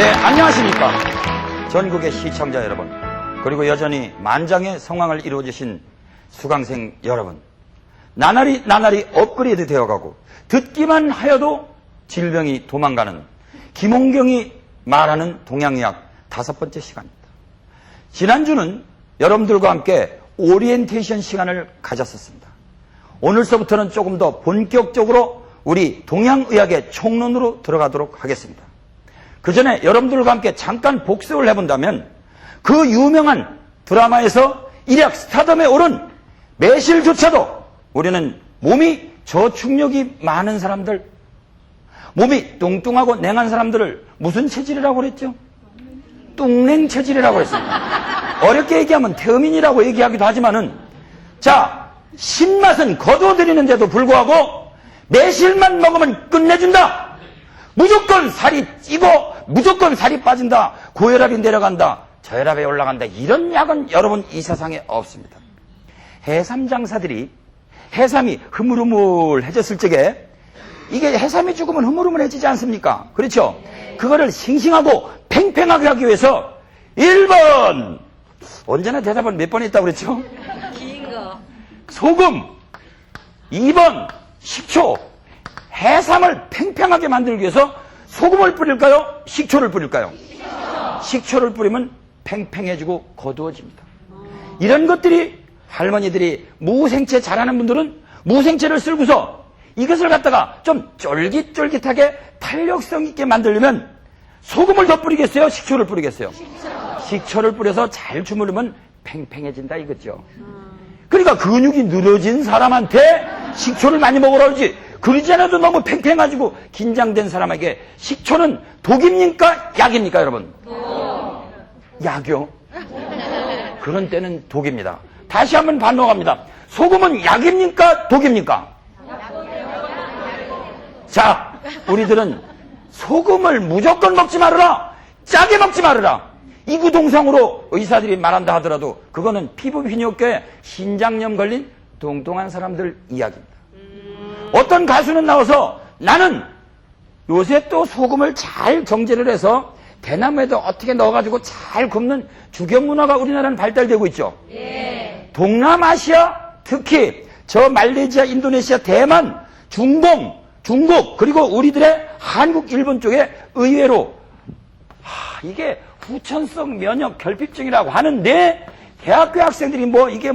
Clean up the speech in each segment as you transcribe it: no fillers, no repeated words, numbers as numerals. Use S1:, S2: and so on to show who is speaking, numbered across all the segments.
S1: 네, 안녕하십니까. 전국의 시청자 여러분, 그리고 여전히 만장의 성황을 이루어주신 수강생 여러분, 나날이 업그레이드 되어가고 듣기만 하여도 질병이 도망가는 김홍경이 말하는 동양의학 5번째 시간입니다. 지난주는 여러분들과 함께 오리엔테이션 시간을 가졌었습니다. 오늘서부터는 조금 더 본격적으로 우리 동양의학의 총론으로 들어가도록 하겠습니다. 그 전에 여러분들과 함께 잠깐 복습을 해본다면 그 유명한 드라마에서 일약 스타덤에 오른 매실조차도 우리는 몸이 저축력이 많은 사람들, 몸이 뚱뚱하고 냉한 사람들을 무슨 체질이라고 그랬죠? 뚱냉 체질이라고 했습니다. 어렵게 얘기하면 태음인이라고 얘기하기도 하지만은, 자, 신맛은 거둬들이는데도 불구하고 매실만 먹으면 끝내준다. 무조건 살이 찌고 무조건 살이 빠진다. 고혈압이 내려간다. 저혈압에 올라간다. 이런 약은 여러분 이 세상에 없습니다. 해삼 장사들이 해삼이 흐물흐물해졌을 적에, 이게 해삼이 죽으면 흐물흐물해지지 않습니까? 그렇죠? 그거를 싱싱하고 팽팽하게 하기 위해서 1번, 언제나 대답은 몇 번 했다고 그랬죠?
S2: 긴 거.
S1: 소금, 2번 식초. 해삼을 팽팽하게 만들기 위해서 소금을 뿌릴까요? 식초를 뿌릴까요? 식초를 뿌리면 팽팽해지고 거두어집니다. 이런 것들이 할머니들이 무생채 잘하는 분들은 무생채를 쓸고서 이것을 갖다가 좀 쫄깃쫄깃하게 탄력성 있게 만들려면 소금을 더 뿌리겠어요? 식초를 뿌리겠어요? 식초를 뿌려서 잘 주무르면 팽팽해진다 이거죠. 그러니까 근육이 늘어진 사람한테 식초를 많이 먹으라 그러지, 그러지 않아도 너무 팽팽해지고 긴장된 사람에게 식초는 독입니까? 약입니까, 여러분? 약이요? 그런 때는 독입니다. 다시 한번 반복합니다. 소금은 약입니까? 독입니까? 자, 우리들은 소금을 무조건 먹지 말아라, 짜게 먹지 말아라, 이구동성으로 의사들이 말한다 하더라도 그거는 피부 비뇨기과에 신장염 걸린 뚱뚱한 사람들 이야기입니다. 어떤 가수는 나와서 나는 요새 또 소금을 잘 정제를 해서 대나무에도 어떻게 넣어가지고 잘 굽는 주경 문화가 우리나라는 발달되고 있죠. 예. 동남아시아, 특히 저 말레이시아, 인도네시아, 대만, 중국, 그리고 우리들의 한국, 일본 쪽에 의외로 이게 후천성 면역 결핍증이라고 하는데, 대학교 학생들이 이게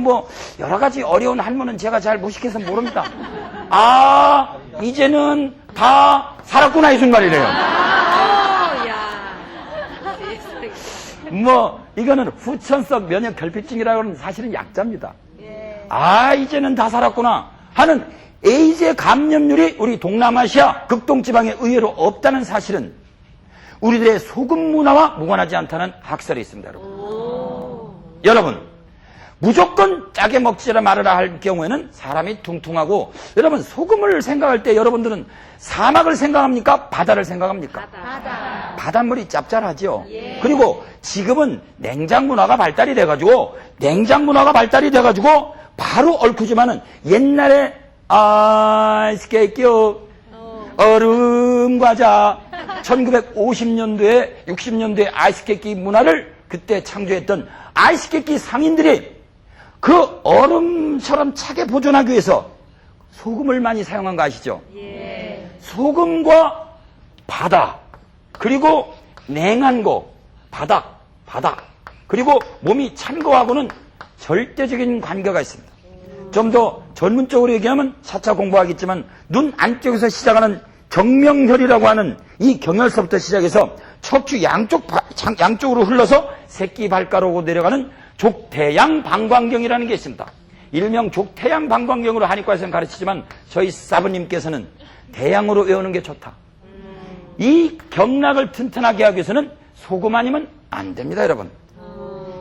S1: 여러 가지 어려운 한문은 제가 잘 무식해서 모릅니다. 아, 이제는 다 살았구나 이 순간이래요. 이거는 후천성 면역 결핍증이라고 하는 사실은 약자입니다. 아, 이제는 다 살았구나 하는 에이즈 감염률이 우리 동남아시아 극동지방에 의외로 없다는 사실은 우리들의 소금 문화와 무관하지 않다는 학설이 있습니다. 여러분, 무조건 짜게 먹지라 말아라 할 경우에는 사람이 퉁퉁하고, 여러분 소금을 생각할 때 여러분들은 사막을 생각합니까? 바다를 생각합니까? 바닷물이 짭짤하죠. 예. 그리고 지금은 냉장 문화가 발달이 돼가지고 바로 얽히지만은 옛날에 아이스케이크, 얼음 과자, 1950년도에 60년도에 아이스케이크 문화를 그때 창조했던 아이스케이크 상인들이 그 얼음처럼 차게 보존하기 위해서 소금을 많이 사용한 거 아시죠? 예. 소금과 바다, 그리고 냉한 거, 바닥, 그리고 몸이 찬 거하고는 절대적인 관계가 있습니다. 좀 더 전문적으로 얘기하면 4차 공부하겠지만 눈 안쪽에서 시작하는 경명혈이라고 하는 이 경혈서부터 시작해서 척추 양쪽으로 흘러서 새끼 발가락으로 내려가는 족태양 방광경이라는 게 있습니다. 일명 족태양 방광경으로 한의과에서는 가르치지만 저희 사부님께서는 대양으로 외우는 게 좋다. 이 경락을 튼튼하게 하기 위해서는 소금 아니면 안 됩니다, 여러분.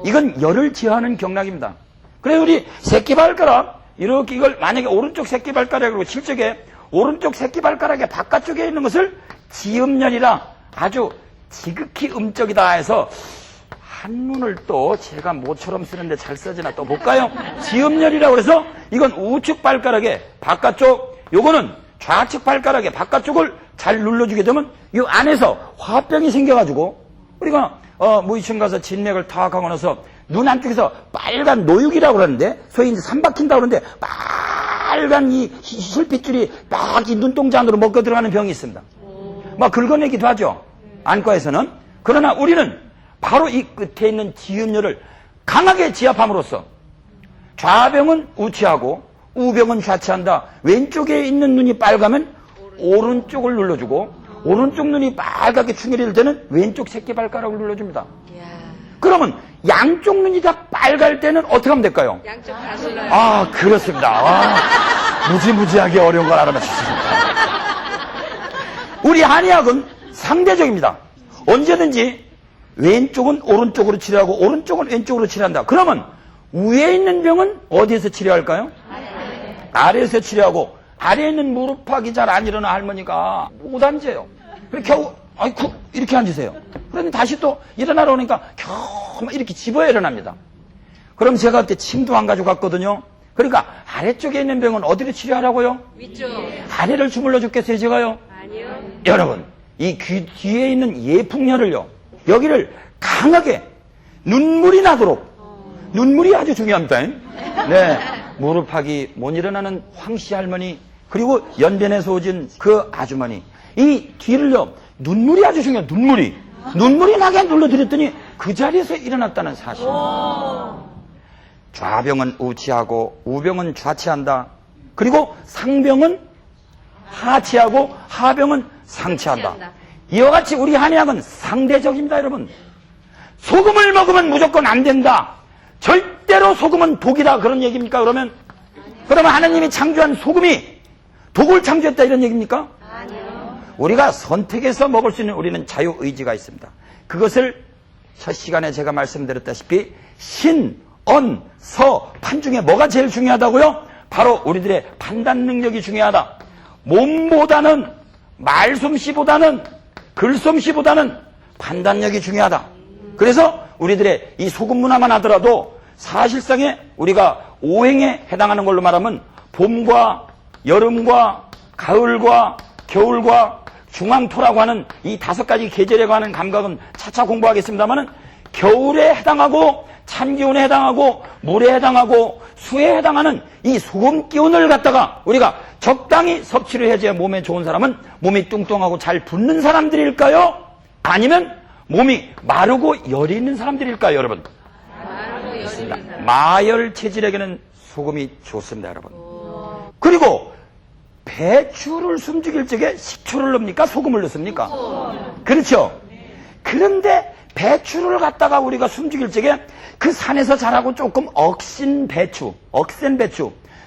S1: 이건 열을 제어하는 경락입니다. 그래서 우리 새끼발가락, 이렇게 이걸 만약에 오른쪽 새끼발가락으로 칠 적에 오른쪽 새끼발가락의 바깥쪽에 있는 것을 지음열이라 아주 지극히 음적이다 해서, 한문을 또 제가 모처럼 쓰는데 잘 써지나 또 볼까요? 지음열이라고 해서 이건 우측 발가락의 바깥쪽, 요거는 좌측 발가락의 바깥쪽을 잘 눌러주게 되면 이 안에서 화병이 생겨가지고 우리가 무의층 가서 진맥을 탁 하고 나서 눈 안쪽에서 빨간 노육이라고 그러는데 소위 이제 삼박힌다고 그러는데 빨간 이 혈빛줄이 막 이 눈동자 안으로 먹고 들어가는 병이 있습니다. 막 긁어내기도 하죠. 안과에서는. 그러나 우리는 바로 이 끝에 있는 지음료를 강하게 지압함으로써 좌병은 우치하고 우병은 좌치한다. 왼쪽에 있는 눈이 빨가면 오른쪽을 눌러주고 오른쪽 눈이 빨갛게 충혈이 될 때는 왼쪽 새끼발가락을 눌러줍니다. 그러면 양쪽 눈이 다 빨갈 때는 어떻게 하면 될까요?
S2: 양쪽 다 눌러요.
S1: 아, 그렇습니다. 무지무지하게 어려운 걸 알아맞혔습니다. 우리 한의학은 상대적입니다. 언제든지 왼쪽은 오른쪽으로 치료하고 오른쪽은 왼쪽으로 치료한다. 그러면 위에 있는 병은 어디에서 치료할까요? 아래에서 치료하고 아래에 있는 무릎팍이 잘 안 일어나 할머니가 못 앉아요. 겨우 아이쿠 이렇게 앉으세요. 그런데 다시 또 일어나러 오니까 겨우 이렇게 집어야 일어납니다. 그럼 제가 그때 침도 안 가져갔거든요. 그러니까 아래쪽에 있는 병은 어디로 치료하라고요?
S2: 위쪽.
S1: 아래를 주물러 줬겠어요, 제가요?
S2: 아니요.
S1: 여러분, 이 귀 뒤에 있는 예풍혈을요, 여기를 강하게 눈물이 나도록, 눈물이 아주 중요합니다. 네. 무릎팍이 못 일어나는 황씨 할머니, 그리고 연변에서 오진 그 아주머니, 이 뒤를요, 눈물이 아주 중요해요, 눈물이. 눈물이 나게 눌러드렸더니 그 자리에서 일어났다는 사실. 좌병은 우치하고 우병은 좌치한다. 그리고 상병은 하치하고 하병은 상치한다. 이와 같이 우리 한의학은 상대적입니다, 여러분. 소금을 먹으면 무조건 안 된다. 절대로 소금은 독이다. 그런 얘기입니까, 그러면? 그러면 하나님이 창조한 소금이 독을 창조했다, 이런 얘기입니까?
S2: 아니요.
S1: 우리가 선택해서 먹을 수 있는 우리는 자유의지가 있습니다. 그것을 첫 시간에 제가 말씀드렸다시피 신, 언, 서, 판 중에 뭐가 제일 중요하다고요? 바로 우리들의 판단 능력이 중요하다. 몸보다는, 말솜씨보다는, 글솜씨보다는 판단력이 중요하다. 그래서 우리들의 이 소금 문화만 하더라도 사실상에 우리가 오행에 해당하는 걸로 말하면 봄과 여름과 가을과 겨울과 중앙토라고 하는 이 5가지 계절에 관한 감각은 차차 공부하겠습니다만은 겨울에 해당하고 찬기온에 해당하고 물에 해당하고 수에 해당하는 이 소금 기운을 갖다가 우리가 적당히 섭취를 해줘야 몸에 좋은 사람은 몸이 뚱뚱하고 잘 붙는 사람들일까요? 아니면 몸이 마르고 열이 있는 사람들일까요, 여러분?
S2: 마르고 열이 있는 사람.
S1: 마열 체질에게는 소금이 좋습니다, 여러분. 그리고 배추를 숨죽일 적에 식초를 넣습니까? 소금을 넣습니까? 그렇죠? 그런데 배추를 갖다가 우리가 숨죽일 적에 그 산에서 자라고 조금 억센 배추,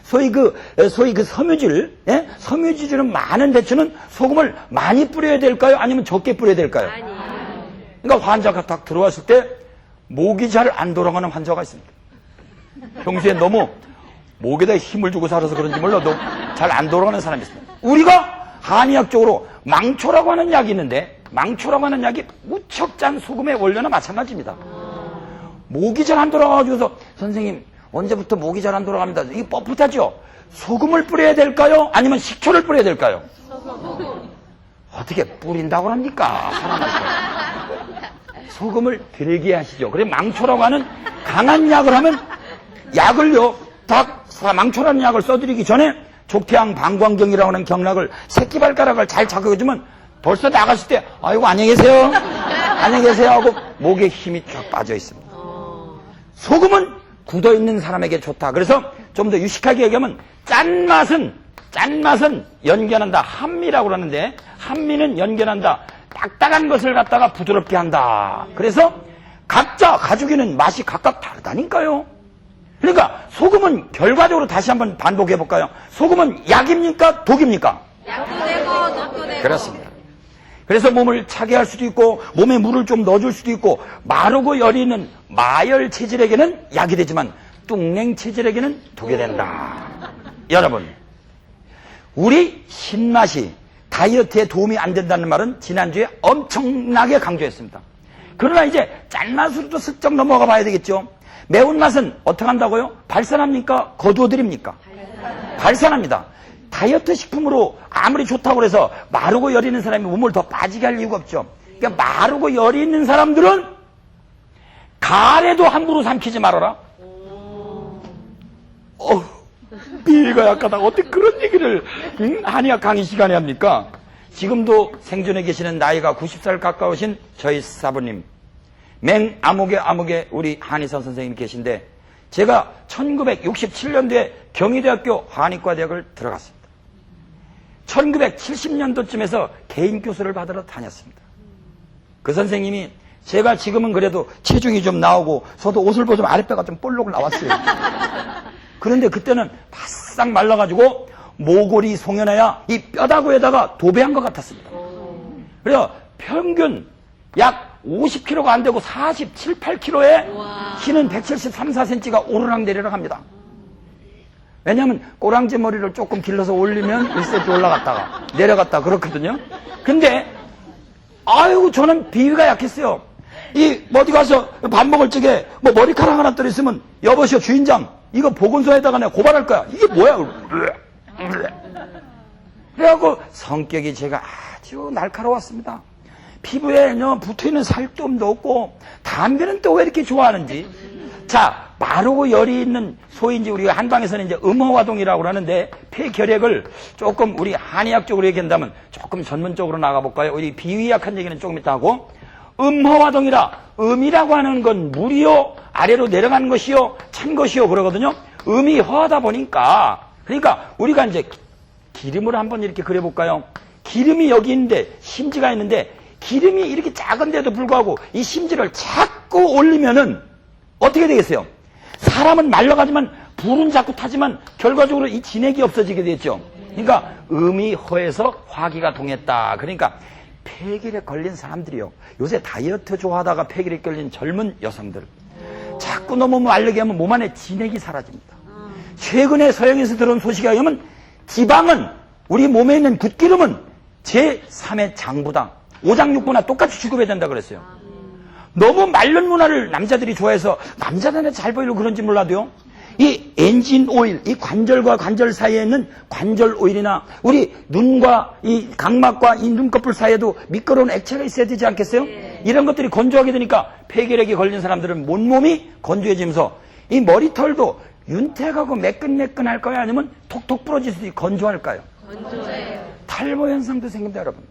S1: 소위 그 섬유질, 예? 섬유질은 많은 배추는 소금을 많이 뿌려야 될까요? 아니면 적게 뿌려야 될까요?
S2: 아니요.
S1: 그러니까 환자가 딱 들어왔을 때 목이 잘 안 돌아가는 환자가 있습니다. 평소에 너무 목에다 힘을 주고 살아서 그런지 몰라도 잘 안 돌아가는 사람이 있습니다. 우리가 한의학적으로 망초라고 하는 약이 있는데 망초라고 하는 약이 무척 짠 소금의 원료나 마찬가지입니다. 목이 잘 안 돌아가가지고서 선생님 언제부터 목이 잘 안 돌아갑니다. 이게 뻣뻣하죠? 소금을 뿌려야 될까요? 아니면 식초를 뿌려야 될까요? 어떻게 뿌린다고 합니까? 사람한테. 소금을 들게 하시죠. 그래 망초라고 하는 강한 약을 하면 약을요, 딱 망초라는 약을 써드리기 전에 족태양 방광경이라고 하는 경락을 새끼발가락을 잘 자극해주면 벌써 나갔을 때 아이고 안녕히 계세요. 안녕히 계세요 하고 목에 힘이 쫙 빠져 있습니다. 소금은 굳어있는 사람에게 좋다. 그래서 좀 더 유식하게 얘기하면 짠맛은 연견한다. 한미라고 그러는데 한미는 연견한다. 딱딱한 것을 갖다가 부드럽게 한다. 그래서 각자 가죽에는 맛이 각각 다르다니까요. 그러니까 소금은 결과적으로 다시 한번 반복해 볼까요? 소금은 약입니까? 독입니까?
S2: 약도 되고 독도 되고.
S1: 그렇습니다. 그래서 몸을 차게 할 수도 있고 몸에 물을 좀 넣어줄 수도 있고 마르고 열이 있는 마열 체질에게는 약이 되지만 뚱냉 체질에게는 독이 된다. 여러분, 우리 신맛이 다이어트에 도움이 안 된다는 말은 지난주에 엄청나게 강조했습니다. 그러나 이제 짠맛으로도 슬쩍 넘어가 봐야 되겠죠. 매운맛은 어떻게 한다고요? 발산합니까? 거두어드립니까? 발산합니다. 다이어트 식품으로 아무리 좋다고 해서 마르고 여리는 사람이 몸을 더 빠지게 할 이유가 없죠. 그러니까 마르고 열이 있는 사람들은 가래도 함부로 삼키지 말아라. 비위가 약하다. 어떻게 그런 얘기를 한의학 강의 시간에 합니까? 지금도 생존해 계시는 나이가 90살 가까우신 저희 사부님, 맹암흑의 우리 한의사 선생님 계신데, 제가 1967년도에 경희대학교 한의과대학을 들어갔습니다. 1970년도쯤에서 개인 교수를 받으러 다녔습니다. 그 선생님이, 제가 지금은 그래도 체중이 좀 나오고 저도 옷을 벗으면 아랫배가 좀 볼록 나왔어요. 그런데 그때는 바싹 말라가지고 모골이 송연해야 이 뼈다구에다가 도배한 것 같았습니다. 그래서 평균 약 50kg가 안 되고 47, 8kg에 키는 173, 4cm가 오르락 내리락 합니다. 왜냐하면 꼬랑지 머리를 조금 길러서 올리면 1cm 올라갔다가 내려갔다 그렇거든요. 근데 아이고 저는 비위가 약했어요. 어디 가서 밥 먹을 적에 뭐 머리카락 하나 떨어있으면 여보시오 주인장 이거 보건소에다가 내가 고발할 거야. 이게 뭐야? 그래갖고 성격이 제가 아주 날카로웠습니다. 피부에 붙어있는 살점도 없고 담배는 또 왜 이렇게 좋아하는지. 자, 마르고 열이 있는 소인지 우리가 한방에서는 이제 음허화동이라고 하는데 폐결핵을 조금 우리 한의학적으로 얘기한다면 조금 전문적으로 나가볼까요? 우리 비위약한 얘기는 조금 이따 하고 음허화동이라 음이라고 하는 건 물이요 아래로 내려가는 것이요 찬 것이요 그러거든요. 음이 허하다 보니까 그러니까 우리가 이제 기름을 한번 이렇게 그려볼까요? 기름이 여기 있는데 심지가 있는데 기름이 이렇게 작은데도 불구하고 이 심지를 자꾸 올리면은 어떻게 되겠어요? 사람은 말라가지만 불은 자꾸 타지만 결과적으로 이 진액이 없어지게 되겠죠. 그러니까 음이 허해서 화기가 동했다. 그러니까 폐결핵 걸린 사람들이요. 요새 다이어트 좋아하다가 폐결핵 걸린 젊은 여성들. 자꾸 너무 마르게 하면 몸 안에 진액이 사라집니다. 최근에 서양에서 들어온 소식에 의하면 지방은 우리 몸에 있는 굿기름은 제3의 장부다. 오장육부나 똑같이 취급해야 된다 그랬어요. 너무 마른 문화를 남자들이 좋아해서 남자들한테 잘 보이려고 그런지 몰라도요. 이 엔진 오일, 이 관절과 관절 사이에 있는 관절 오일이나 우리 눈과 이 각막과 이 눈꺼풀 사이에도 미끄러운 액체가 있어야 되지 않겠어요? 이런 것들이 건조하게 되니까 폐결핵이 걸린 사람들은 온몸이 건조해지면서 이 머리털도 윤택하고 매끈매끈할까요? 아니면 톡톡 부러질 수도 있고 건조할까요?
S2: 건조해요.
S1: 탈모 현상도 생깁니다, 여러분.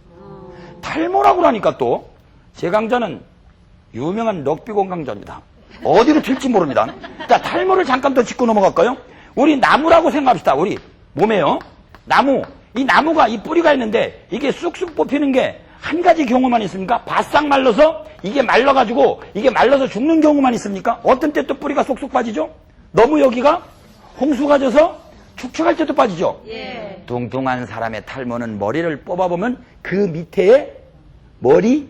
S1: 탈모라고 하니까 또 제 강좌는 유명한 럭비공 강좌입니다. 어디로 튈지 모릅니다. 자, 탈모를 잠깐 더 짚고 넘어갈까요? 우리 나무라고 생각합시다. 우리 몸에요. 나무. 이 나무가 이 뿌리가 있는데 이게 쑥쑥 뽑히는 게 한 가지 경우만 있습니까? 바싹 말라서 이게 말라가지고 이게 말라서 죽는 경우만 있습니까? 어떤 때 또 뿌리가 쏙쏙 빠지죠? 너무 여기가 홍수가 져서 축축할 때도 빠지죠?
S2: 예.
S1: 뚱뚱한 사람의 탈모는 머리를 뽑아보면 그 밑에 머리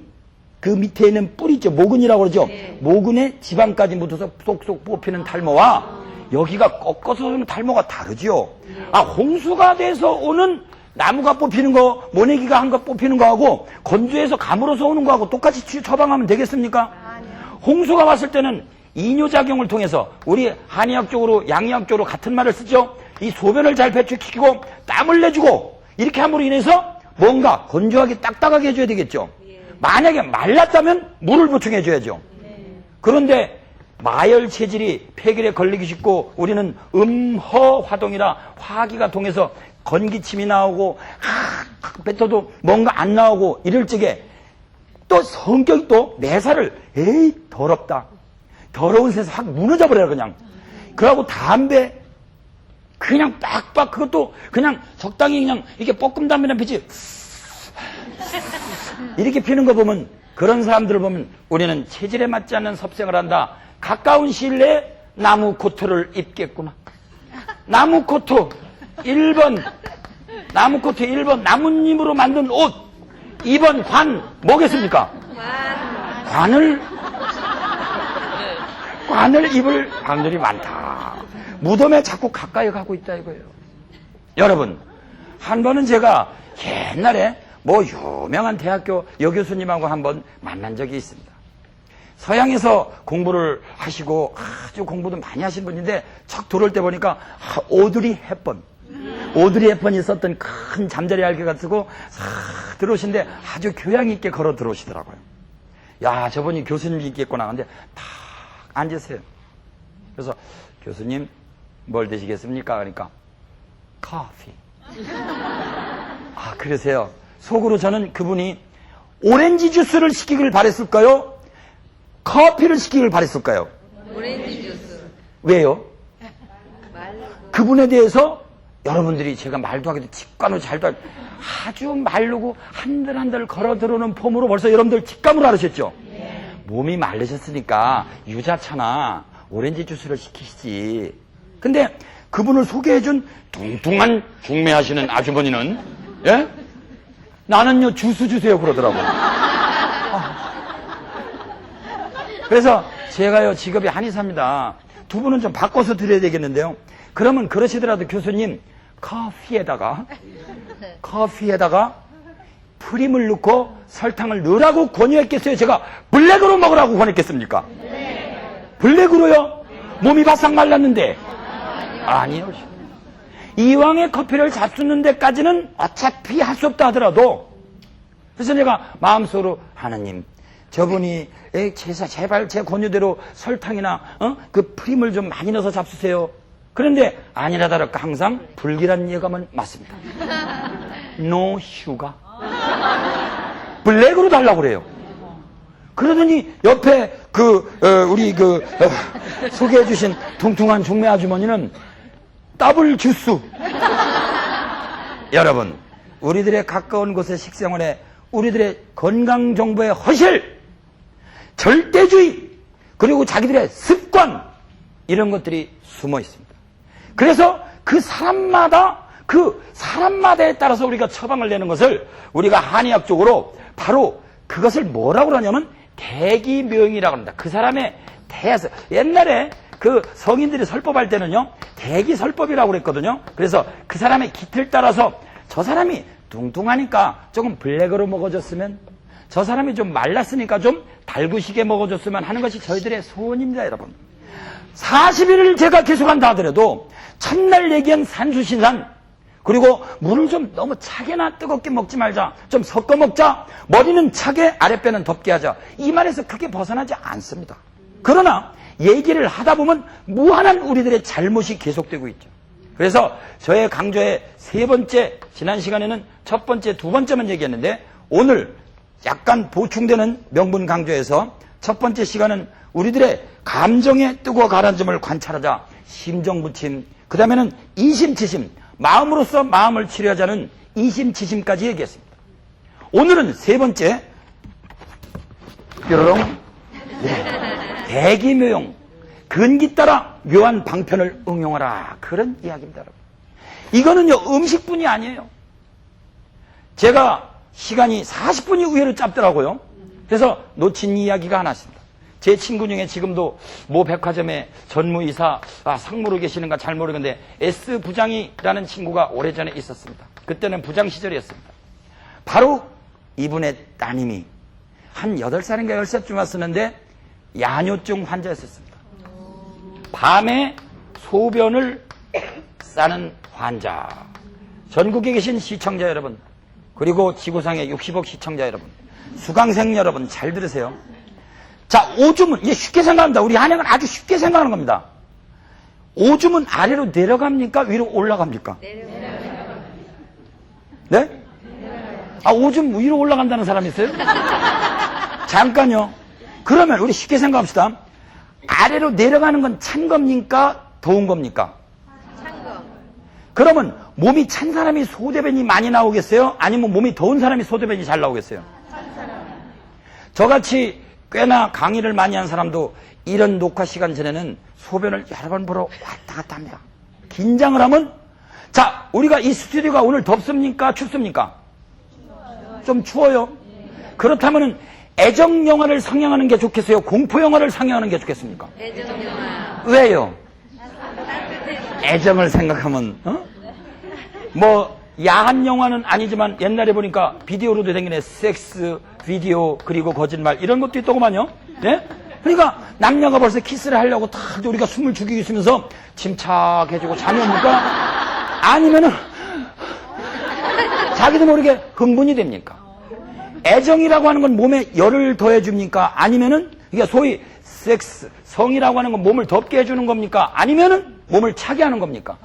S1: 그 밑에 있는 뿌리 있죠. 모근이라고 그러죠.
S2: 네.
S1: 모근에 지방까지 묻어서 쏙쏙 뽑히는 탈모와 여기가 꺾어서 오는 탈모가 다르죠. 아, 홍수가 돼서 오는 나무가 뽑히는 거, 모내기가 한 거 뽑히는 거하고 건조해서 가물어서 오는 거하고 똑같이 처방하면 되겠습니까? 홍수가 왔을 때는 이뇨작용을 통해서 우리 한의학적으로 양의학적으로 같은 말을 쓰죠. 이 소변을 잘 배출시키고 땀을 내주고 이렇게 함으로 인해서 뭔가 건조하게 딱딱하게 해줘야 되겠죠. 만약에 말랐다면 물을 보충해줘야죠. 그런데 마열 체질이 폐결에 걸리기 쉽고 우리는 음허화동이라 화기가 동해서 건기침이 나오고 뱉어도 뭔가 안 나오고 이럴 적에 또 성격이 또 매사를 에이 더럽다. 더러운 새서 확 무너져 버려요 그냥. 그러고 담배 그냥 빡빡 그것도 그냥 적당히 그냥 이렇게 볶음 담배나 피지 이렇게 피는 거 보면 그런 사람들을 보면 우리는 체질에 맞지 않는 섭생을 한다. 가까운 시일 내에 나무 코트를 입겠구나. 나무 코트 1번 나뭇잎으로 만든 옷 2번 관 뭐겠습니까? 관을 입을 사람들이 많다. 무덤에 자꾸 가까이 가고 있다 이거예요. 여러분 한 번은 제가 옛날에 뭐 유명한 대학교 여교수님하고 한번 만난 적이 있습니다. 서양에서 공부를 하시고 아주 공부도 많이 하신 분인데 척 들어올 때 보니까 오드리 헵번이 썼던 큰 잠자리 알개 같고 싹 들어오시는데 아주 교양 있게 걸어 들어오시더라고요. 야, 저분이 교수님이겠구나. 근데 탁 앉으세요. 그래서 교수님 뭘 드시겠습니까? 그러니까 커피. 아, 그러세요. 속으로 저는 그분이 오렌지 주스를 시키길 바랬을까요? 커피를 시키길 바랬을까요?
S2: 오렌지 주스.
S1: 왜요?
S2: 말로.
S1: 그분에 대해서 여러분들이 제가 말도 하기도 직관으로 잘도 아주 마르고 한들한들 걸어 들어오는 폼으로 벌써 여러분들 직감으로 알으셨죠? 몸이 마르셨으니까 유자차나 오렌지 주스를 시키시지. 근데 그분을 소개해준 뚱뚱한 중매하시는 아주머니는 예? 나는요 주스 주세요 그러더라고요. 그래서 제가요 직업이 한의사입니다. 두 분은 좀 바꿔서 드려야 되겠는데요. 그러면 그러시더라도 교수님 커피에다가 프림을 넣고 설탕을 넣으라고 권유했겠어요? 제가 블랙으로 먹으라고 권했겠습니까? 블랙으로요? 몸이 바싹 말랐는데. 아니요. 이왕에 커피를 잡수는 데까지는 어차피 할 수 없다 하더라도, 그래서 제가 마음속으로 하나님, 저분이 제발 제 권유대로 설탕이나 그 프림을 좀 많이 넣어서 잡수세요. 그런데 아니라 다를까 항상 불길한 예감은 맞습니다. No sugar. 블랙으로 달라고 그래요. 그러더니 옆에 우리 소개해주신 퉁퉁한 중매 아주머니는 더블 주스. 여러분, 우리들의 가까운 곳의 식생활에 우리들의 건강 정보의 허실, 절대주의, 그리고 자기들의 습관, 이런 것들이 숨어 있습니다. 그래서 그 사람마다에 따라서 우리가 처방을 내는 것을 우리가 한의학적으로 바로 그것을 뭐라고 그러냐면 대기묘용이라고 합니다. 그 사람의 대에서 옛날에 그 성인들이 설법할 때는요 대기설법이라고 그랬거든요. 그래서 그 사람의 기틀 따라서 저 사람이 뚱뚱하니까 조금 블랙으로 먹어줬으면, 저 사람이 좀 말랐으니까 좀 달구시게 먹어줬으면 하는 것이 저희들의 소원입니다. 여러분, 40일을 제가 계속한다 하더라도 첫날 얘기한 산수신산, 그리고 물을 좀 너무 차게나 뜨겁게 먹지 말자, 좀 섞어 먹자, 머리는 차게 아랫배는 덥게 하자, 이 말에서 크게 벗어나지 않습니다. 그러나 얘기를 하다 보면 무한한 우리들의 잘못이 계속되고 있죠. 그래서 저의 강조의 세 번째, 지난 시간에는 첫 번째, 두 번째만 얘기했는데 오늘 약간 보충되는 명분 강조에서 첫 번째 시간은 우리들의 감정에 뜨고 가라앉음을 관찰하자, 심정부침, 그 다음에는 이심치심, 마음으로서 마음을 치료하자는 이심치심까지 얘기했습니다. 오늘은 세 번째, 뾰로롱, 대기묘용, 근기 따라 묘한 방편을 응용하라, 그런 이야기입니다. 여러분, 이거는요 음식뿐이 아니에요. 제가 시간이 40분이 의외로 짧더라고요. 그래서 놓친 이야기가 하나 있습니다. 제 친구 중에 지금도 모 백화점에 전무이사, 상무로 계시는가 잘 모르겠는데 S 부장이라는 친구가 오래전에 있었습니다. 그때는 부장 시절이었습니다. 바로 이분의 따님이 한 8살인가 10살쯤 왔었는데 야뇨증 환자였었습니다. 밤에 소변을 싸는 환자. 전국에 계신 시청자 여러분, 그리고 지구상의 60억 시청자 여러분, 수강생 여러분 잘 들으세요. 자, 오줌은, 이게 쉽게 생각합니다. 우리 한약은 아주 쉽게 생각하는 겁니다. 오줌은 아래로 내려갑니까? 위로 올라갑니까? 네? 오줌 위로 올라간다는 사람 있어요? 잠깐요. 그러면 우리 쉽게 생각합시다. 아래로 내려가는 건 찬 겁니까? 더운 겁니까?
S2: 찬 거.
S1: 그러면 몸이 찬 사람이 소대변이 많이 나오겠어요? 아니면 몸이 더운 사람이 소대변이 잘 나오겠어요?
S2: 찬 사람.
S1: 저같이 꽤나 강의를 많이 한 사람도 이런 녹화 시간 전에는 소변을 여러 번 보러 왔다 갔다 합니다. 긴장을 하면, 자, 우리가 이 스튜디오가 오늘 덥습니까? 춥습니까? 좀 추워요. 그렇다면 애정 영화를 상영하는 게 좋겠어요? 공포 영화를 상영하는 게 좋겠습니까?
S2: 애정 영화.
S1: 왜요? 애정을 생각하면, 뭐 야한 영화는 아니지만 옛날에 보니까 비디오로도 생기네. 섹스, 비디오, 그리고 거짓말, 이런 것도 있더구만요. 예? 그러니까 남녀가 벌써 키스를 하려고 다 우리가 숨을 죽이고 있으면서 침착해지고 잠이 옵니까? 아니면은 자기도 모르게 흥분이 됩니까? 애정이라고 하는 건 몸에 열을 더해줍니까? 아니면은, 이게 소위 섹스, 성이라고 하는 건 몸을 덥게 해주는 겁니까? 아니면은 몸을 차게 하는 겁니까?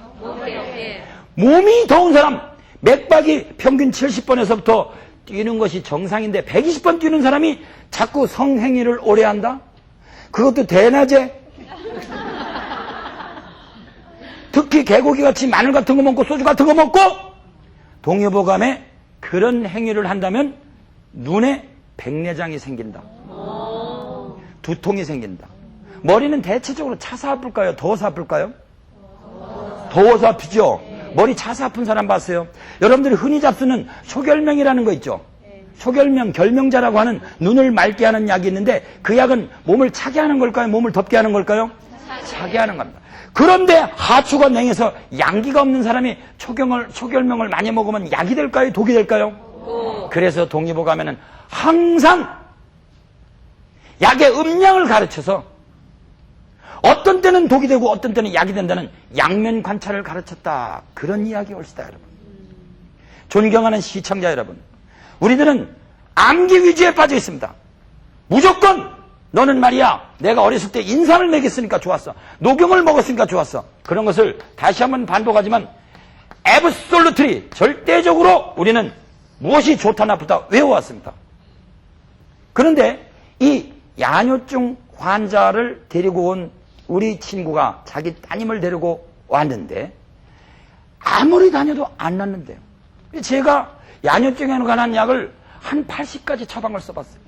S1: 몸이 더운 사람, 맥박이 평균 70번에서부터 뛰는 것이 정상인데 120번 뛰는 사람이 자꾸 성행위를 오래 한다? 그것도 대낮에? 특히 개고기같이 마늘 같은 거 먹고 소주 같은 거 먹고 동요보감에 그런 행위를 한다면 눈에 백내장이 생긴다. 두통이 생긴다. 머리는 대체적으로 차서 아플까요? 더워서 아플까요? 더워서 아프죠? 머리 차서 아픈 사람 봤어요? 여러분들이 흔히 잡수는 초결명이라는 거 있죠? 초결명, 결명자라고 하는 눈을 맑게 하는 약이 있는데 그 약은 몸을 차게 하는 걸까요? 몸을 덥게 하는 걸까요? 차게 하는 겁니다. 그런데 하추가 냉해서 양기가 없는 사람이 초결명을 많이 먹으면 약이 될까요? 독이 될까요? 그래서 동의보감에는 항상 약의 음량을 가르쳐서 어떤 때는 독이 되고 어떤 때는 약이 된다는 양면 관찰을 가르쳤다. 그런 이야기 옳시다, 여러분. 존경하는 시청자 여러분, 우리들은 암기 위주에 빠져 있습니다. 무조건 너는 말이야, 내가 어렸을 때 인삼을 먹였으니까 좋았어. 녹용을 먹었으니까 좋았어. 그런 것을 다시 한번 반복하지만 absolutely, 절대적으로 우리는 무엇이 좋다 나쁘다 외워왔습니다. 그런데 이 야뇨증 환자를 데리고 온 우리 친구가 자기 따님을 데리고 왔는데 아무리 다녀도 안 낫는데요. 제가 야뇨증에 관한 약을 한 80가지 처방을 써봤어요.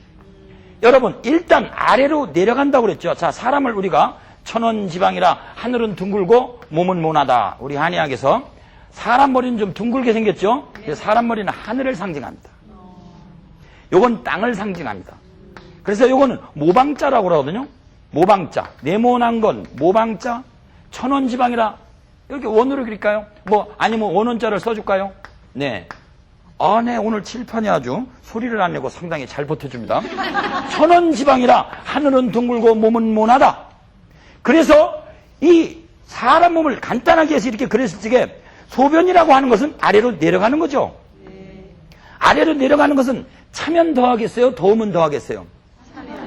S1: 여러분, 일단 아래로 내려간다고 그랬죠. 자, 사람을 우리가 천원지방이라 하늘은 둥글고 몸은 모나다. 우리 한의학에서 사람 머리는 좀 둥글게 생겼죠. 사람 머리는 하늘을 상징합니다. 요건 땅을 상징합니다. 그래서 요거는 모방자라고 그러거든요. 모방자, 네모난 건 모방자, 천원지방이라 이렇게 원으로 그릴까요? 아니면 원원자를 써줄까요? 네. 네, 오늘 칠판이 아주 소리를 안 내고 상당히 잘 버텨줍니다. 천원지방이라 하늘은 둥글고 몸은 모나다. 그래서 이 사람 몸을 간단하게 해서 이렇게 그렸을 적에 소변이라고 하는 것은 아래로 내려가는 거죠. 아래로 내려가는 것은 차면 더하겠어요? 더우면 더하겠어요?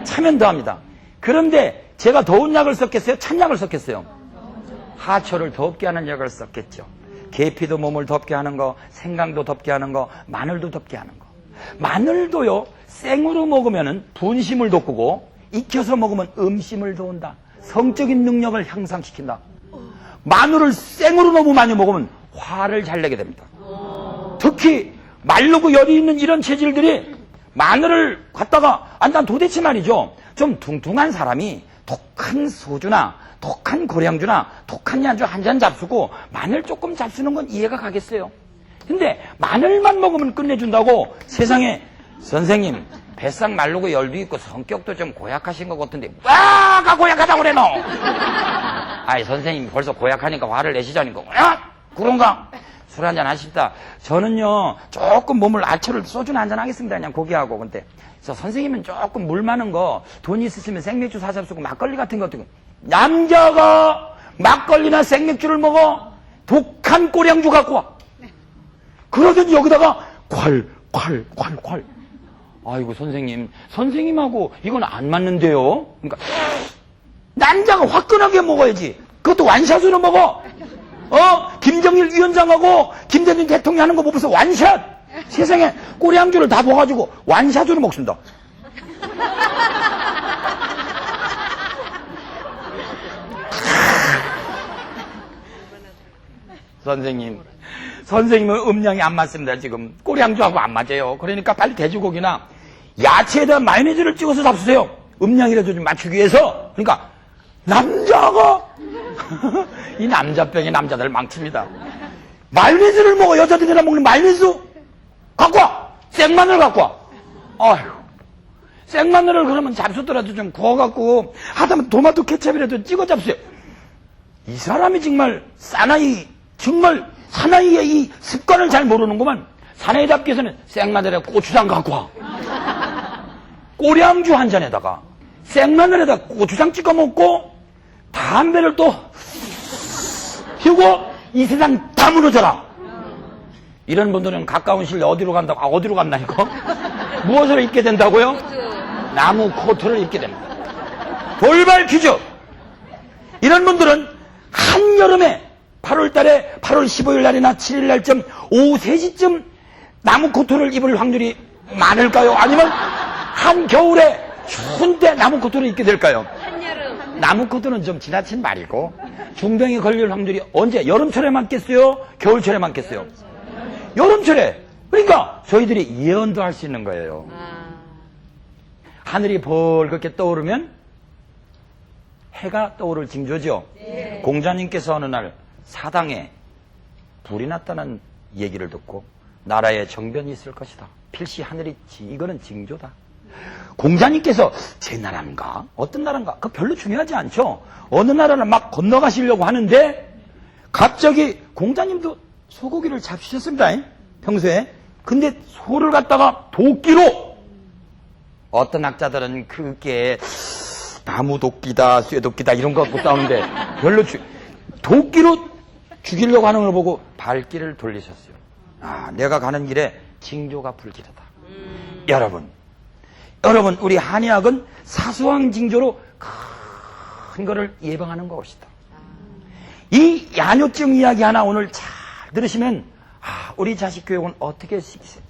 S1: 차면 더합니다. 그런데 제가 더운 약을 썼겠어요? 찬 약을 썼겠어요? 하초를 덥게 하는 약을 썼겠죠. 계피도 몸을 덥게 하는 거, 생강도 덥게 하는 거, 마늘도 덥게 하는 거. 마늘도요, 생으로 먹으면 분심을 돋구고 익혀서 먹으면 음심을 도운다. 성적인 능력을 향상시킨다. 마늘을 생으로 너무 많이 먹으면 화를 잘 내게 됩니다. 특히 마르고 열이 있는 이런 체질들이 마늘을 갖다가 난 도대체 말이죠. 좀 뚱뚱한 사람이 독한 소주나 독한 고량주나 독한 양주 한 잔 잡수고 마늘 조금 잡수는 건 이해가 가겠어요. 근데 마늘만 먹으면 끝내준다고 세상에 선생님 뱃상 마르고 열도 있고 성격도 좀 고약하신 것 같은데 와가 고약하다고 그래 너. 아이 선생님 벌써 고약하니까 화를 내시자니까 그런가? 술 한잔 하십니다. 저는요 조금 몸을 알초를 소주나 한잔 하겠습니다. 그냥 고기하고. 근데 그래서 선생님은 조금 물 많은 거 돈 있으시면 생맥주 사잡수고 막걸리 같은 것도. 남자가 막걸리나 생맥주를 먹어 독한 꼬량주 갖고 와. 그러더니 여기다가 콸. 아이고 선생님하고 이건 안 맞는데요. 그러니까 남자가 화끈하게 먹어야지. 그것도 완샷으로 먹어. 김정일 위원장하고 김대중 대통령 하는 거 못 봐서 완샷. 세상에 꼬량주를 다 부어가지고 완샷으로 먹습니다. 선생님은 음량이 안 맞습니다. 지금 꼬량주하고 안 맞아요. 그러니까 빨리 돼지고기나 야채에다 마요네즈를 찍어서 잡수세요. 음량이라도 좀 맞추기 위해서. 그러니까 남자가 이 남자병이 남자들 망칩니다. 마요네즈를 먹어. 여자들이나 먹는 마요네즈 갖고 와. 생마늘 갖고 와. 아휴, 생마늘을 그러면 잡수더라도 좀 구워갖고 하다면 토마토 케첩이라도 찍어 잡수요. 이 사람이 정말 정말 사나이의 이 습관을 잘 모르는구만. 사나이답게서는 생마늘에 고추장 갖고 와. 꼬량주 한 잔에다가 생마늘에다 고추장 찍어 먹고 담배를 또 피우고 이 세상 다 무너져라. 이런 분들은 가까운 시일 어디로 간다고? 어디로 갔나 이거? 무엇을 입게 된다고요? 나무 코트를 입게 됩니다. 돌발 퀴즈. 이런 분들은 한여름에 8월 달에 8월 15일 날이나 7일 날쯤 오후 3시쯤 나무 코트를 입을 확률이 많을까요? 아니면 한겨울에 추운 때 나무 코트를 입게 될까요?
S2: 한여름.
S1: 나무 코트는 좀 지나친 말이고 중병에 걸릴 확률이 언제? 여름철에 많겠어요? 겨울철에 많겠어요? 여름철에. 그러니까 저희들이 예언도 할 수 있는 거예요. 하늘이 벌겋게 떠오르면 해가 떠오를 징조죠.
S2: 네.
S1: 공자님께서 어느 날 사당에 불이 났다는 얘기를 듣고 나라에 정변이 있을 것이다. 필시 하늘이 이거는 징조다. 공자님께서 제 나라인가? 어떤 나라인가? 그거 별로 중요하지 않죠. 어느 나라를 막 건너가시려고 하는데 갑자기 공자님도 소고기를 잡수셨습니다. 평소에. 근데 소를 갖다가 도끼로 어떤 학자들은 그게 나무 도끼다, 쇠 도끼다 이런 거 갖고 싸우는데 별로 도끼로 죽이려고 하는 걸 보고 발길을 돌리셨어요. 아, 내가 가는 길에 징조가 불길하다. 여러분, 우리 한의학은 사소한 징조로 큰 거를 예방하는 것이다. 이 야뇨증 이야기 하나 오늘 잘 들으시면 우리 자식 교육은 어떻게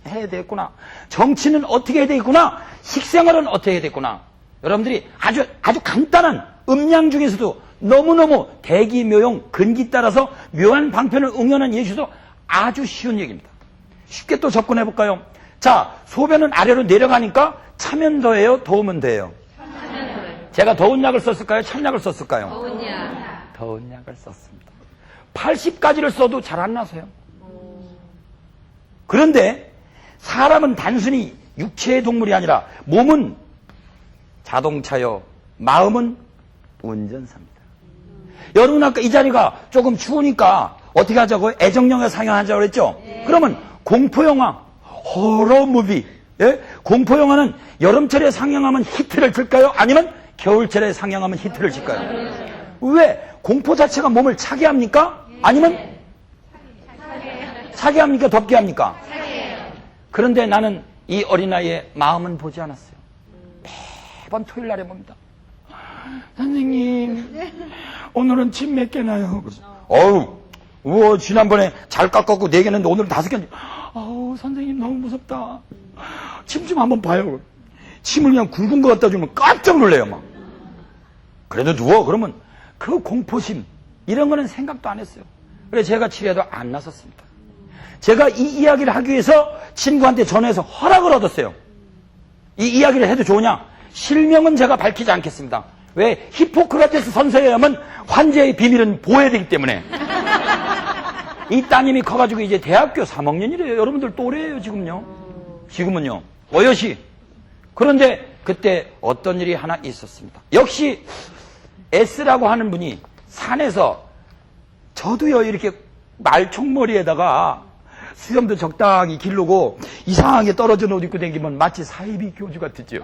S1: 해야 되겠구나. 정치는 어떻게 해야 되겠구나. 식생활은 어떻게 해야 되겠구나. 여러분들이 아주 간단한 음양 중에서도 너무너무 대기, 묘용, 근기 따라서 묘한 방편을 응연한 예시도 아주 쉬운 얘기입니다. 쉽게 또 접근해 볼까요? 자, 소변은 아래로 내려가니까 차면 더해요? 더우면 더해요? 제가 더운 약을 썼을까요? 찬 약을 썼을까요?
S2: 더운 약.
S1: 더운 약을 썼습니다. 80가지를 써도 잘 안 나서요. 그런데 사람은 단순히 육체의 동물이 아니라 몸은 자동차요, 마음은 운전사입니다. 여러분 아까 이 자리가 조금 추우니까 어떻게 하자고요? 애정영화 상영하자고 그랬죠? 그러면 공포영화, 호러무비, 공포영화는 여름철에 상영하면 히트를 칠까요? 아니면 겨울철에 상영하면 히트를 칠까요? 왜? 공포 자체가 몸을 차게 합니까? 아니면 차게 합니까? 덥게 합니까? 그런데 나는 이 어린아이의 마음은 보지 않았어요. 매번 토요일 날에 봅니다. 선생님, 오늘은 침 몇 개나요? 어우, 지난번에 잘 깎았고 4개는데 오늘은 5개. 아우, 선생님 너무 무섭다. 침 좀 한번 봐요. 침을 그냥 굵은 거 갖다 주면 깜짝 놀래요, 막. 그래도 누워. 그러면 그 공포심, 이런 거는 생각도 안 했어요. 그래서 제가 치료해도 안 나섰습니다. 제가 이 이야기를 하기 위해서 친구한테 전화해서 허락을 얻었어요. 이 이야기를 해도 좋으냐? 실명은 제가 밝히지 않겠습니다. 왜? 히포크라테스 선서에 의하면 환자의 비밀은 보호해야 되기 때문에. 이 따님이 커가지고 이제 대학교 3학년이래요. 여러분들 또래예요, 지금요. 지금은요. 어여시. 그런데 그때 어떤 일이 하나 있었습니다. 역시 S라고 하는 분이 산에서 저도요, 이렇게 말총머리에다가 수염도 적당히 기르고 이상하게 떨어진 옷 입고 다니면 마치 사이비 교주 같았죠.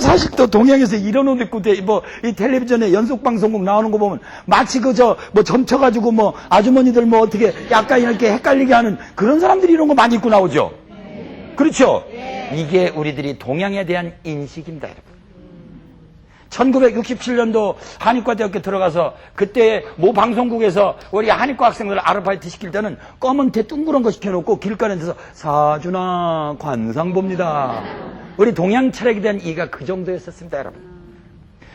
S1: 사실 또 동양에서 이런 옷 입고 이 텔레비전에 연속방송국 나오는 거 보면 마치 점쳐가지고 아주머니들 어떻게 약간 이렇게 헷갈리게 하는 그런 사람들이 이런 거 많이 입고 나오죠. 그렇죠? 이게 우리들이 동양에 대한 인식입니다, 여러분. 1967년도 한의과대학교 들어가서 그때 모 방송국에서 우리 한의과 학생들 아르바이트 시킬 때는 검은 테 둥그런 거 시켜놓고 길가에 데서 사주나 관상 봅니다. 우리 동양 철학에 대한 이해가 그 정도였었습니다, 여러분.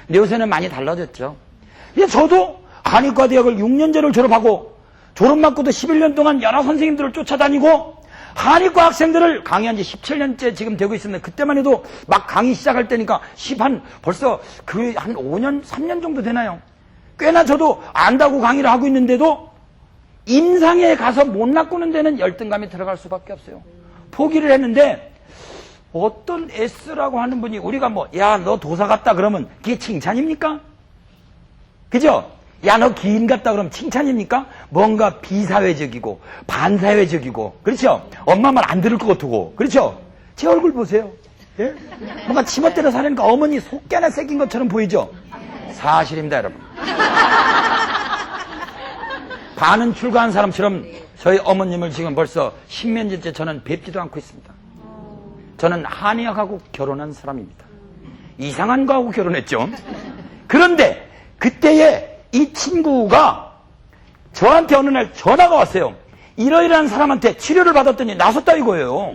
S1: 근데 요새는 많이 달라졌죠. 저도 한의과대학을 6년제를 졸업하고 졸업맞고도 11년 동안 여러 선생님들을 쫓아다니고 한의과 학생들을 강의한 지 17년째 지금 되고 있습니다. 그때만 해도 막 강의 시작할 때니까 벌써 한 5년, 3년 정도 되나요? 꽤나 저도 안다고 강의를 하고 있는데도 임상에 가서 못 낚고는 데는 열등감이 들어갈 수밖에 없어요. 포기를 했는데 어떤 S라고 하는 분이 우리가 야, 너 도사 같다 그러면 그게 칭찬입니까? 그죠? 야, 너 기인 같다 그러면 칭찬입니까? 뭔가 비사회적이고 반사회적이고, 그렇죠? 엄마 말 안 들을 것 같고, 그렇죠? 제 얼굴 보세요. 예? 뭔가 치멋대로 사니까 어머니 속깨나 새긴 것처럼 보이죠? 사실입니다, 여러분. 반은 출가한 사람처럼 저희 어머님을 지금 벌써 10년째 저는 뵙지도 않고 있습니다. 저는 한의학하고 결혼한 사람입니다. 이상한 거하고 결혼했죠. 그런데 그때에 이 친구가 저한테 어느 날 전화가 왔어요. 이러이러한 사람한테 치료를 받았더니 나섰다 이거예요.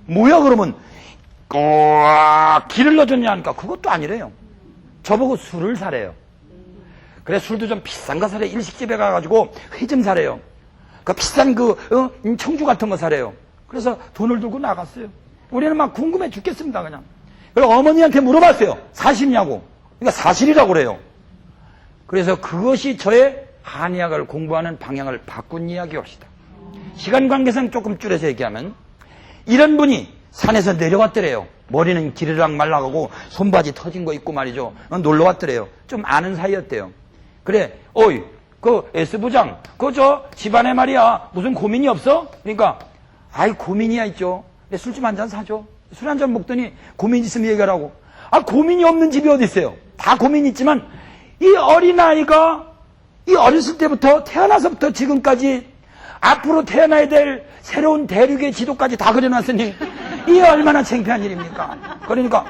S1: 뭐야 그러면 기를 넣어줬냐 하니까 그것도 아니래요. 저보고 술을 사래요. 그래 술도 좀 비싼 거 사래요. 일식집에 가가지고 회 좀 사래요. 그 비싼 청주 같은 거 사래요. 그래서 돈을 들고 나갔어요. 우리는 막 궁금해 죽겠습니다 그냥. 그래서 어머니한테 물어봤어요. 사실이냐고. 그러니까 사실이라고 그래요. 그래서 그것이 저의 한의학을 공부하는 방향을 바꾼 이야기입니다. 시간 관계상 조금 줄여서 얘기하면 이런 분이 산에서 내려왔더래요. 머리는 기르락 말라가고 손바지 터진 거 입고 말이죠. 놀러 왔더래요. 좀 아는 사이였대요. 그래, 어이, 그 S부장, 집안에 말이야 무슨 고민이 없어? 그러니까 아이 고민이야 있죠. 술 좀 한 잔 사줘. 술 한 잔 먹더니 고민 있으면 얘기하라고. 아 고민이 없는 집이 어디 있어요? 다 고민이 있지만 이 어린아이가 이 어렸을 때부터 태어나서부터 지금까지 앞으로 태어나야 될 새로운 대륙의 지도까지 다 그려놨으니 이게 얼마나 창피한 일입니까? 그러니까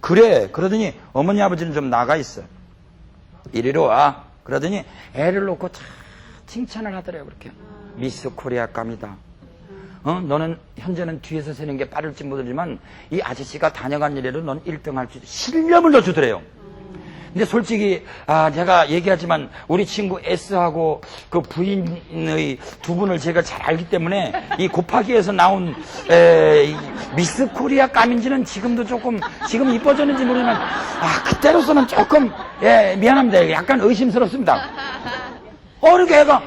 S1: 그래. 그러더니 어머니 아버지는 좀 나가 있어. 이리로 와. 그러더니 애를 놓고 참 칭찬을 하더래요. 그렇게. 미스 코리아감이다. 너는 현재는 뒤에서 세는 게 빠를지 모르지만 이 아저씨가 다녀간 일에는 넌 1등 할 수 있어. 신념을 넣어주더래요. 근데 솔직히 제가 얘기하지만 우리 친구 S하고 그 부인의 두 분을 제가 잘 알기 때문에 이 곱하기에서 나온 미스 코리아 감인지는 지금도 조금 지금 이뻐졌는지 모르지만 그때로서는 조금 미안합니다. 약간 의심스럽습니다. 그러니까 애가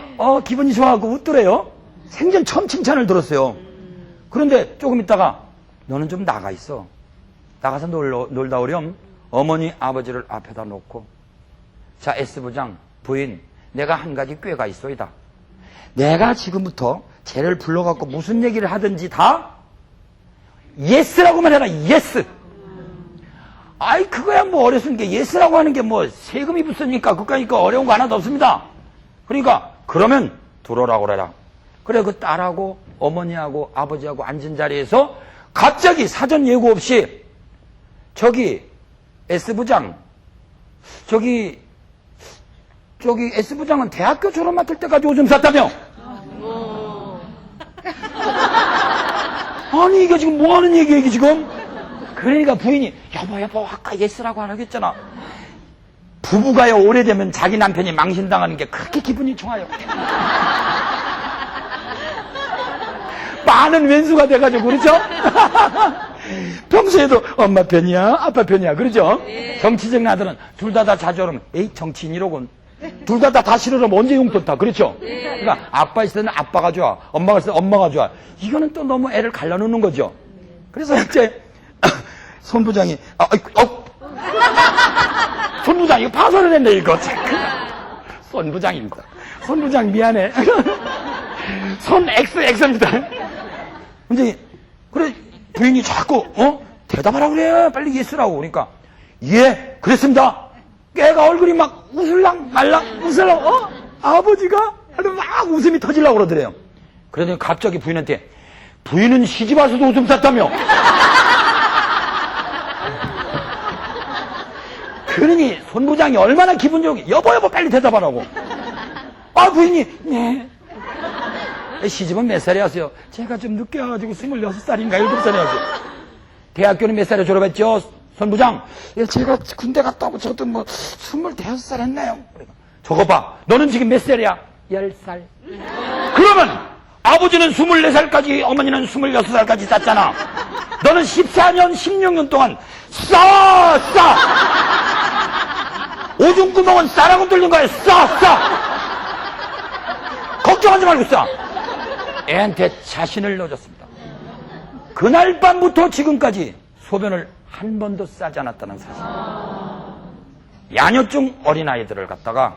S1: 기분이 좋아하고 웃더래요. 생전 처음 칭찬을 들었어요. 그런데 조금 있다가 너는 좀 나가 있어. 나가서 놀다 오렴. 어머니 아버지를 앞에다 놓고 자 S부장 부인 내가 한 가지 꾀가 있소이다. 내가 지금부터 쟤를 불러갖고 무슨 얘기를 하든지 다 예스라고만 해라. 예스. 아이 그거야 뭐 어려운 게 예스라고 하는 게 뭐 세금이 붙으니까 그거니까 어려운 거 하나도 없습니다. 그러니까 그러면 들어오라고 그래라. 그래 그 딸하고 어머니하고 아버지하고 앉은 자리에서 갑자기 사전 예고 없이 저기 S부장 저기 S부장은 대학교 졸업 맡을 때까지 오줌 쌌다며? 아니 이게 지금 뭐 하는 얘기야 이게 지금? 그러니까 부인이 여보 아까 예스라고 안 하겠잖아. 부부가요 오래되면 자기 남편이 망신당하는 게 그렇게 기분이 좋아요. 많은 왼수가 돼가지고 그렇죠? 평소에도 엄마 편이야 아빠 편이야 그러죠? 정치적 아들은 둘 다 자주 오면 에이 정치인이로군. 둘 다 싫으면 언제 용돈 타 그렇죠? 그러니까 아빠 있을 때는 아빠가 좋아 엄마가 있을 때 엄마가 좋아. 이거는 또 너무 애를 갈라놓는 거죠. 그래서 이제 손 부장이 손 부장 이거 파산을 했네 이거. 손 부장입니다. 손 부장 미안해. 손 X입니다. 근데 그래 부인이 자꾸 대답하라 그래 빨리 예스라고. 그러니까 예 그랬습니다. 걔가 얼굴이 막 웃을랑 말랑 아버지가 막 웃음이 터지려고 그러더래요. 그러더니 갑자기 부인한테 부인은 시집 와서도 웃음 쌌다며. 그러니 손 부장이 얼마나 기분 좋게 여보 빨리 대답하라고. 부인이 네. 시집은 몇 살에 왔어요? 제가 좀 늦게 와가지고 26살인가 7살이었어요. 대학교는 몇 살에 졸업했죠? 손 부장. 제가 군대 갔다 오고 저도 뭐 25살 했나요? 저거 봐. 너는 지금 몇 살이야? 10살. 그러면 아버지는 24살까지 어머니는 26살까지 쌌잖아. 너는 14년 16년 동안 싸 오줌구멍은 싸라고 뚫린 거야. 싸 걱정하지 말고 싸. 애한테 자신을 넣어줬습니다. 그날 밤부터 지금까지 소변을 한 번도 싸지 않았다는 사실. 야뇨증 어린아이들을 갖다가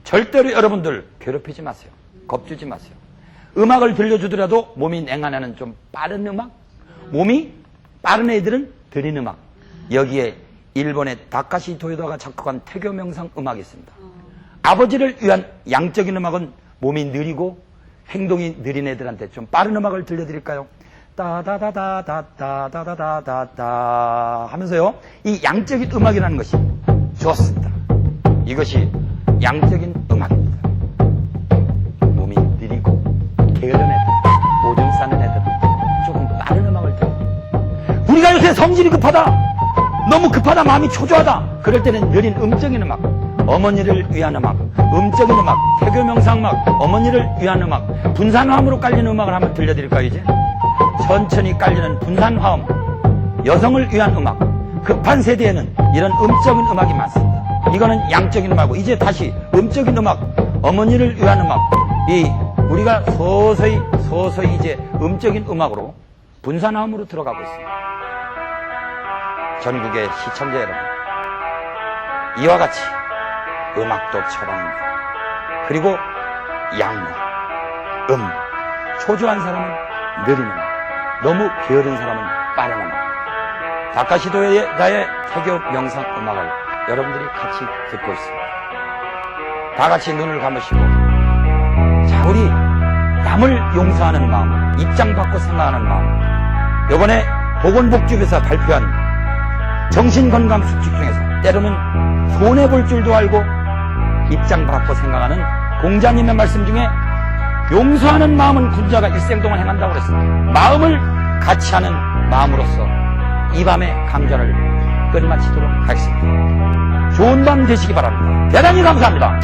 S1: 절대로 여러분들 괴롭히지 마세요. 겁주지 마세요. 음악을 들려주더라도 몸이 냉하냐는 좀 빠른 음악, 몸이 빠른 애들은 느린 음악. 여기에 일본의 다카시 도요다가 작곡한 태교 명상 음악이 있습니다. 아버지를 위한 양적인 음악은 몸이 느리고 행동이 느린 애들한테 좀 빠른 음악을 들려드릴까요? 따다다다다다다다다다 하면서요, 이 양적인 음악이라는 것이 좋습니다. 이것이 양적인 음악입니다. 몸이 느리고 게으른 애들, 오줌 싸는 애들은 조금 빠른 음악을 들어. 우리가 요새 성질이 급하다, 너무 급하다, 마음이 초조하다, 그럴 때는 느린 음적인 음악, 어머니를 위한 음악, 음적인 음악, 태교 명상 음악, 어머니를 위한 음악, 분산화음으로 깔리는 음악을 한번 들려드릴까요? 이제 천천히 깔리는 분산화음, 여성을 위한 음악. 급한 세대에는 이런 음적인 음악이 많습니다. 이거는 양적인 음악이고, 이제 다시 음적인 음악, 어머니를 위한 음악, 이 우리가 서서히 이제 음적인 음악으로 분산화음으로 들어가고 있습니다. 전국의 시청자 여러분, 이와 같이 음악도 처방입니다. 그리고 양무, 초조한 사람은 느린 음악, 너무 게으른 사람은 빠른 음악. 다카시도의 나의 태교 명상 음악을 여러분들이 같이 듣고 있습니다. 다 같이 눈을 감으시고, 자, 우리 남을 용서하는 마음, 입장 바꿔 생각하는 마음. 이번에 보건복지부에서 발표한 정신건강 수칙 중에서 때로는 손해볼 줄도 알고 입장 바꿔 생각하는 공자님의 말씀 중에 용서하는 마음은 군자가 일생 동안 행한다고 그랬습니다. 마음을 같이 하는 마음으로서 이 밤의 강좌를 끝마치도록 하겠습니다. 좋은 밤 되시기 바랍니다. 대단히 감사합니다.